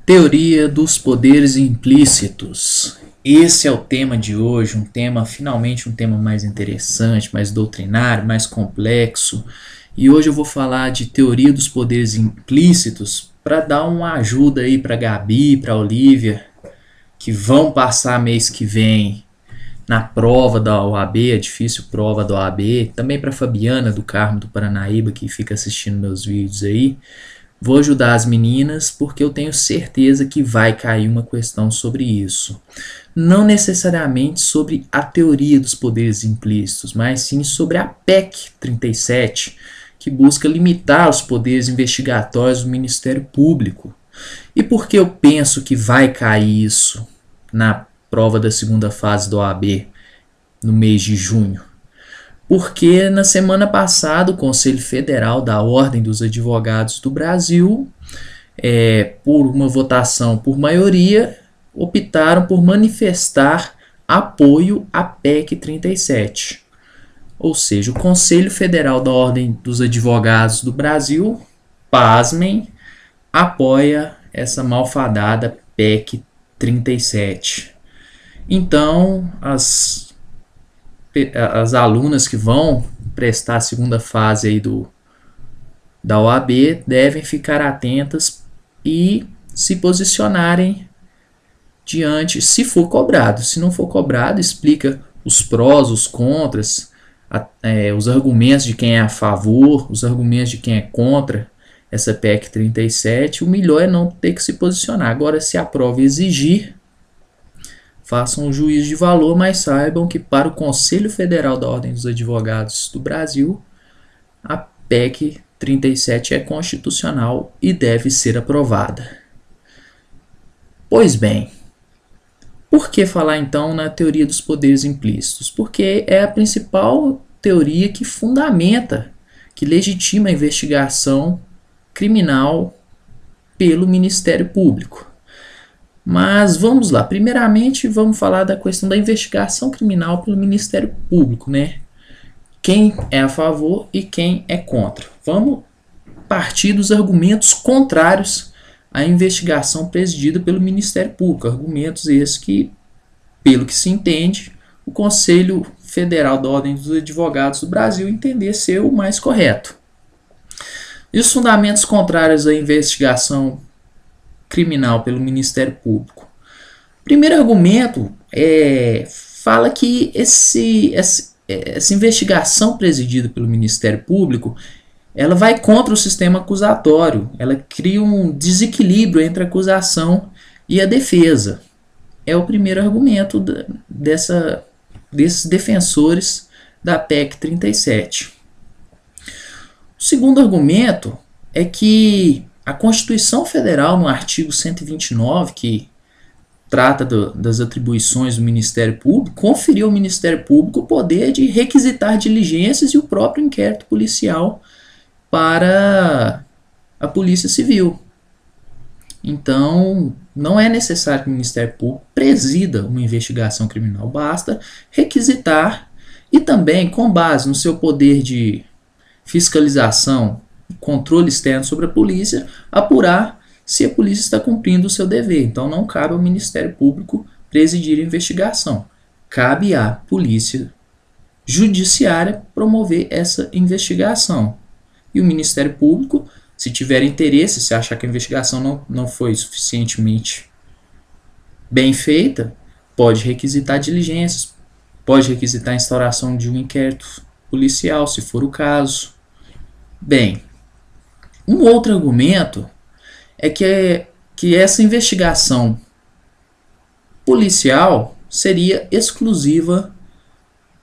Teoria dos poderes implícitos. Esse é o tema de hoje, finalmente um tema mais interessante, mais doutrinário, mais complexo. E hoje eu vou falar de teoria dos poderes implícitos para dar uma ajuda aí para Gabi, para Olivia, que vão passar mês que vem na prova da OAB, a difícil prova da OAB, também para Fabiana do Carmo do Paranaíba, que fica assistindo meus vídeos aí. Vou ajudar as meninas porque eu tenho certeza que vai cair uma questão sobre isso. Não necessariamente sobre a teoria dos poderes implícitos, mas sim sobre a PEC 37, que busca limitar os poderes investigatórios do Ministério Público. E por que eu penso que vai cair isso na prova da segunda fase do OAB no mês de junho? Porque na semana passada o Conselho Federal da Ordem dos Advogados do Brasil, por uma votação por maioria, optaram por manifestar apoio à PEC 37. Ou seja, o Conselho Federal da Ordem dos Advogados do Brasil, pasmem, apoia essa malfadada PEC 37. Então, as alunas que vão prestar a segunda fase aí da OAB devem ficar atentas e se posicionarem diante, se for cobrado. Se não for cobrado, explica os prós, os contras, os argumentos de quem é a favor, os argumentos de quem é contra essa PEC 37. O melhor é não ter que se posicionar. Agora, se a prova exigir, façam um juízo de valor, mas saibam que para o Conselho Federal da Ordem dos Advogados do Brasil, a PEC 37 é constitucional e deve ser aprovada. Pois bem, por que falar então na teoria dos poderes implícitos? Porque é a principal teoria que fundamenta, que legitima a investigação criminal pelo Ministério Público. Mas vamos lá, primeiramente vamos falar da questão da investigação criminal pelo Ministério Público, né? Quem é a favor e quem é contra. Vamos partir dos argumentos contrários à investigação presidida pelo Ministério Público. Argumentos esses que, pelo que se entende, o Conselho Federal da Ordem dos Advogados do Brasil entender ser o mais correto. E os fundamentos contrários à investigação criminal pelo Ministério Público. O primeiro argumento fala que essa investigação presidida pelo Ministério Público, ela vai contra o sistema acusatório, ela cria um desequilíbrio entre a acusação e a defesa. É o primeiro argumento desses defensores da PEC 37. O segundo argumento é que a Constituição Federal, no artigo 129, que trata das atribuições do Ministério Público, conferiu ao Ministério Público o poder de requisitar diligências e o próprio inquérito policial para a Polícia Civil. Então, não é necessário que o Ministério Público presida uma investigação criminal, basta requisitar e também, com base no seu poder de fiscalização, controle externo sobre a polícia, apurar se a polícia está cumprindo o seu dever. Então não cabe ao Ministério Público presidir a investigação. Cabe à Polícia Judiciária promover essa investigação. E o Ministério Público, se tiver interesse, se achar que a investigação não foi suficientemente bem feita, pode requisitar diligências, pode requisitar a instauração de um inquérito policial, se for o caso. Bem, um outro argumento é que essa investigação policial seria exclusiva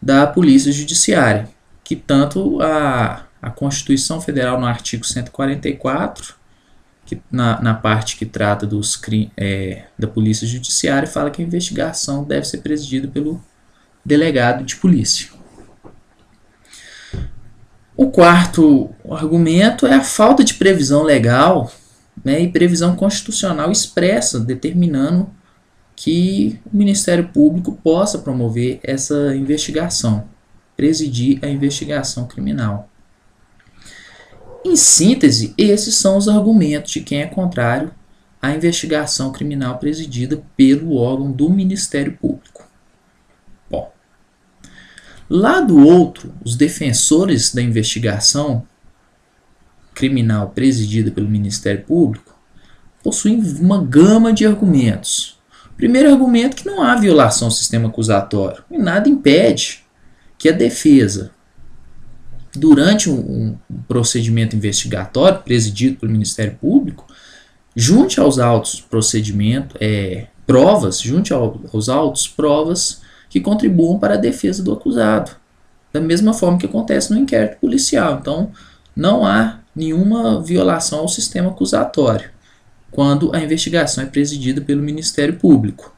da Polícia Judiciária, que tanto a Constituição Federal, no artigo 144, que na parte que trata da Polícia Judiciária, fala que a investigação deve ser presidida pelo delegado de polícia. O quarto argumento é a falta de previsão legal, né, e previsão constitucional expressa, determinando que o Ministério Público possa promover essa investigação, presidir a investigação criminal. Em síntese, esses são os argumentos de quem é contrário a investigação criminal presidida pelo órgão do Ministério Público. Bom, lá do outro, os defensores da investigação criminal presidida pelo Ministério Público possuem uma gama de argumentos. O primeiro argumento é que não há violação ao sistema acusatório e nada impede que a defesa, durante um procedimento investigatório presidido pelo Ministério Público, junte aos autos provas que contribuam para a defesa do acusado, da mesma forma que acontece no inquérito policial. Então, não há nenhuma violação ao sistema acusatório quando a investigação é presidida pelo Ministério Público.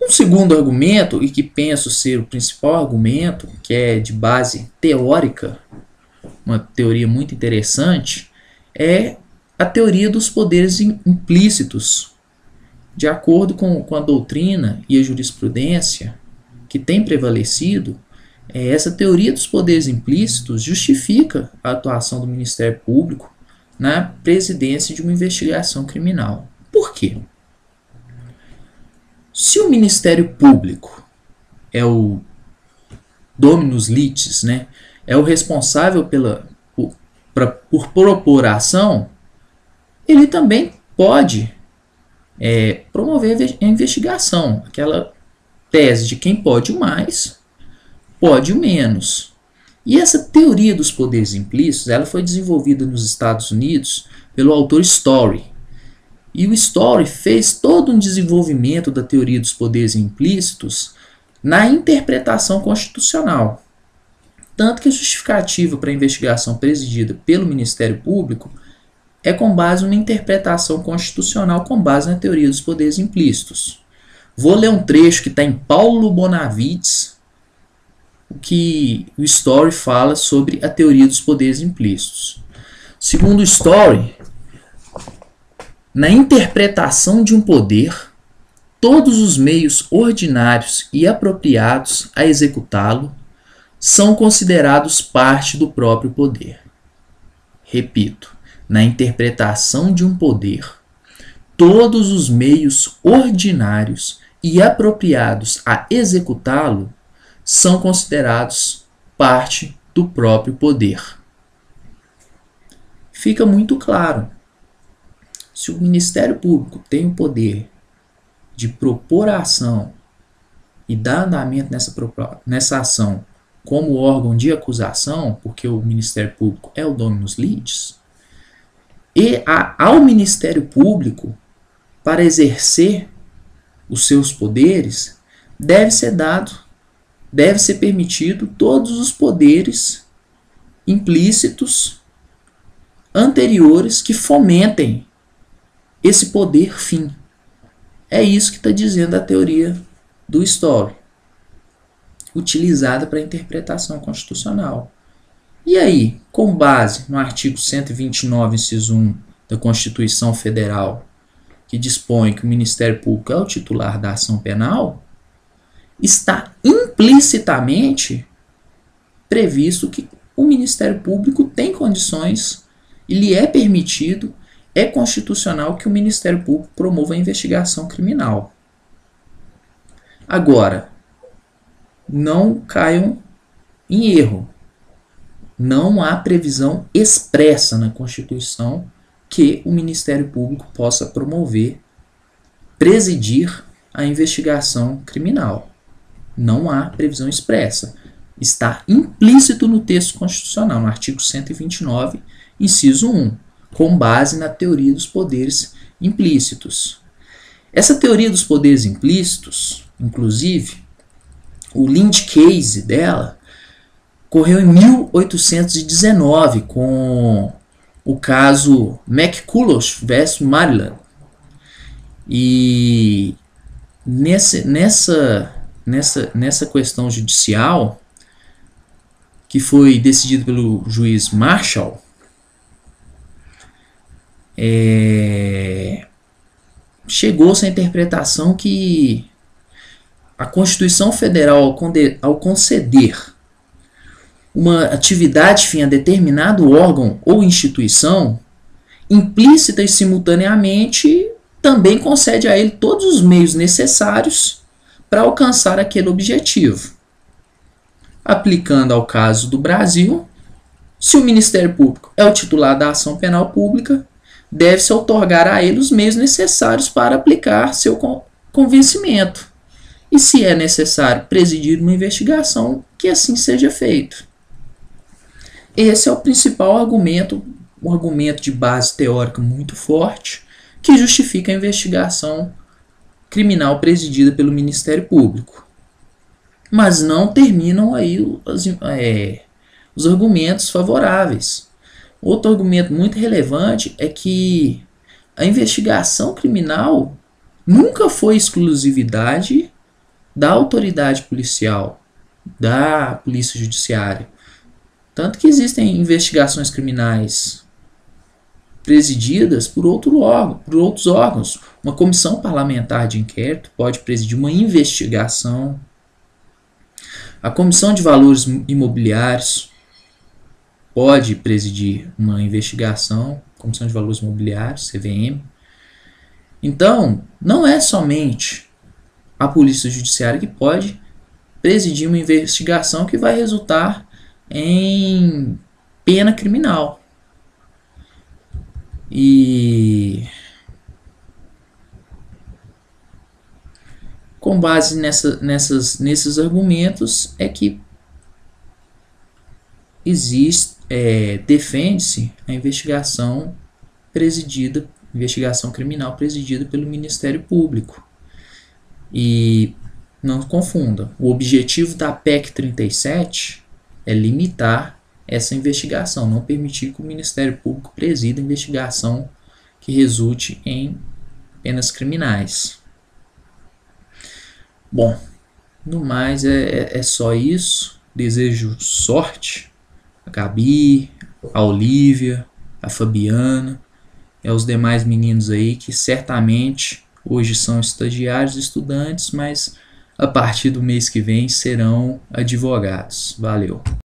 Um segundo argumento, e que penso ser o principal argumento, que é de base teórica, uma teoria muito interessante, é a teoria dos poderes implícitos. De acordo com a doutrina e a jurisprudência que tem prevalecido, essa teoria dos poderes implícitos justifica a atuação do Ministério Público na presidência de uma investigação criminal. Por quê? Se o Ministério Público é o dominus litis, né, é o responsável por propor a ação, ele também pode promover a investigação, aquela tese de quem pode o mais, pode o menos. E essa teoria dos poderes implícitos, ela foi desenvolvida nos Estados Unidos pelo autor Story. E o Story fez todo um desenvolvimento da teoria dos poderes implícitos na interpretação constitucional. Tanto que a justificativa para a investigação presidida pelo Ministério Público é com base numa interpretação constitucional com base na teoria dos poderes implícitos. Vou ler um trecho que está em Paulo Bonavides, o que o Story fala sobre a teoria dos poderes implícitos. Segundo o Story, na interpretação de um poder, todos os meios ordinários e apropriados a executá-lo são considerados parte do próprio poder. Repito, na interpretação de um poder, todos os meios ordinários e apropriados a executá-lo são considerados parte do próprio poder. Fica muito claro. Se o Ministério Público tem o poder de propor a ação e dar andamento nessa ação como órgão de acusação, porque o Ministério Público é o dominus litis, e ao Ministério Público, para exercer os seus poderes, deve ser permitido todos os poderes implícitos anteriores que fomentem esse poder fim. É isso que está dizendo a teoria do Story, utilizada para a interpretação constitucional. E aí, com base no artigo 129, inciso 1 da Constituição Federal, que dispõe que o Ministério Público é o titular da ação penal, está implicitamente previsto que o Ministério Público tem condições e lhe é permitido, é constitucional que o Ministério Público promova a investigação criminal. Agora, não caiam em erro. Não há previsão expressa na Constituição que o Ministério Público possa promover, presidir a investigação criminal. Não há previsão expressa. Está implícito no texto constitucional, no artigo 129, inciso 1, com base na teoria dos poderes implícitos. Essa teoria dos poderes implícitos, inclusive, o Lynch case dela ocorreu em 1819 com o caso McCulloch vs. Maryland. E nessa questão judicial, que foi decidida pelo juiz Marshall, chegou-se à interpretação que a Constituição Federal, ao conceder uma atividade fim a determinado órgão ou instituição, implícita e simultaneamente, também concede a ele todos os meios necessários para alcançar aquele objetivo. Aplicando ao caso do Brasil, se o Ministério Público é o titular da ação penal pública, deve-se outorgar a ele os meios necessários para aplicar seu convencimento. E se é necessário presidir uma investigação, que assim seja feito. Esse é o principal argumento, um argumento de base teórica muito forte, que justifica a investigação criminal presidida pelo Ministério Público. Mas não terminam aí os argumentos favoráveis. Outro argumento muito relevante é que a investigação criminal nunca foi exclusividade da autoridade policial, da polícia judiciária. Tanto que existem investigações criminais presididas por outros órgãos. Uma comissão parlamentar de inquérito pode presidir uma investigação. A Comissão de Valores Imobiliários pode presidir uma investigação. Comissão de Valores Imobiliários, CVM. Então, não é somente a Polícia Judiciária que pode presidir uma investigação que vai resultar em pena criminal. E com base nesses argumentos é que defende-se a investigação criminal presidida pelo Ministério Público. E não confunda, o objetivo da PEC 37 é limitar essa investigação, não permitir que o Ministério Público presida a investigação que resulte em penas criminais. Bom, no mais é só isso. Desejo sorte a Gabi, a Olivia, a Fabiana e aos demais meninos aí que certamente hoje são estagiários, estudantes, mas a partir do mês que vem serão advogados. Valeu!